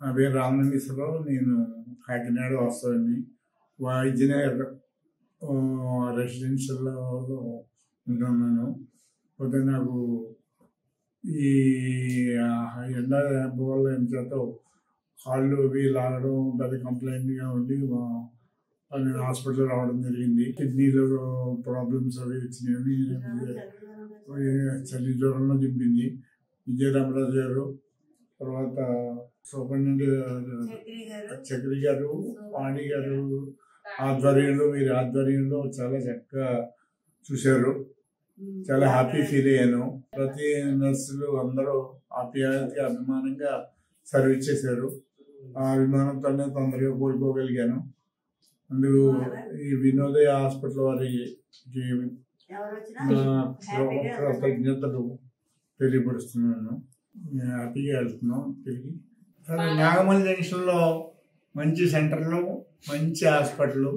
నా పేరు రామలింగేశ్వరరావు. నేను కాకినాడ వాస్తవాన్ని. వైద్యనగర్ రెసిడెన్షియల్లో ఉంటున్నాను. పోతే నాకు ఈ ఎండ వల్ల ఏం చేత కాళ్ళు అవి లాగడం పెద్ద కంప్లైంట్గా ఉండి నేను హాస్పిటల్ రావడం జరిగింది. కిడ్నీలో ప్రాబ్లమ్స్ అవి వచ్చినాయని చలి జ్వరంలో చెప్పింది విజయరామరాజు గారు. తర్వాత సూపరింటెండెంట్ చక్రి గారు, పాణి గారు వీరి ఆధ్వర్యంలో చాలా చక్కగా చూశారు. చాలా హ్యాపీ ఫీల్ అయ్యాను. ప్రతి నర్సులు అందరూ ఆప్యాయతగా అభిమానంగా సర్వీస్ చేశారు. ఆ అభిమానంతోనే తొందరగా కోలుకోగలిగాను. అందుకు ఈ వినోదయ హాస్పిటల్ వారికి కృతజ్ఞతలు తెలియపరుస్తున్నాను. హ్యాపీగా వెళ్తున్నాం తిరిగి. నాగమల్లి జంక్షన్లో మంచి సెంటర్లు, మంచి హాస్పిటల్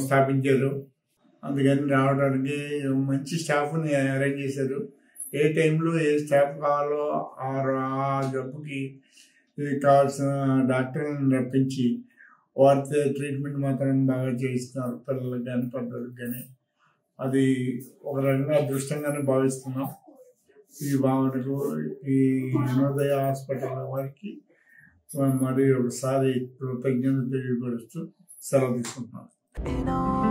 స్థాపించారు. అందుకని రావడానికి మంచి స్టాఫ్ని అరేంజ్ చేశారు. ఏ టైంలో ఏ స్టాఫ్ కావాలో ఆ జబ్బుకి కావాల్సిన డాక్టర్లను రప్పించి వారితో ట్రీట్మెంట్ మాత్రం బాగా చేయిస్తున్నారు. పిల్లలకు కానీ పెద్దలకు కానీ అది ఒక రకంగా అదృష్టంగానే భావిస్తున్నాం. ఈ భావనకు ఈ వినోదయ హాస్పిటల్ వారికి మరి ఒకసారి కృతజ్ఞతలు తెలియపరుస్తూ సెలవు తీసుకుంటున్నాను.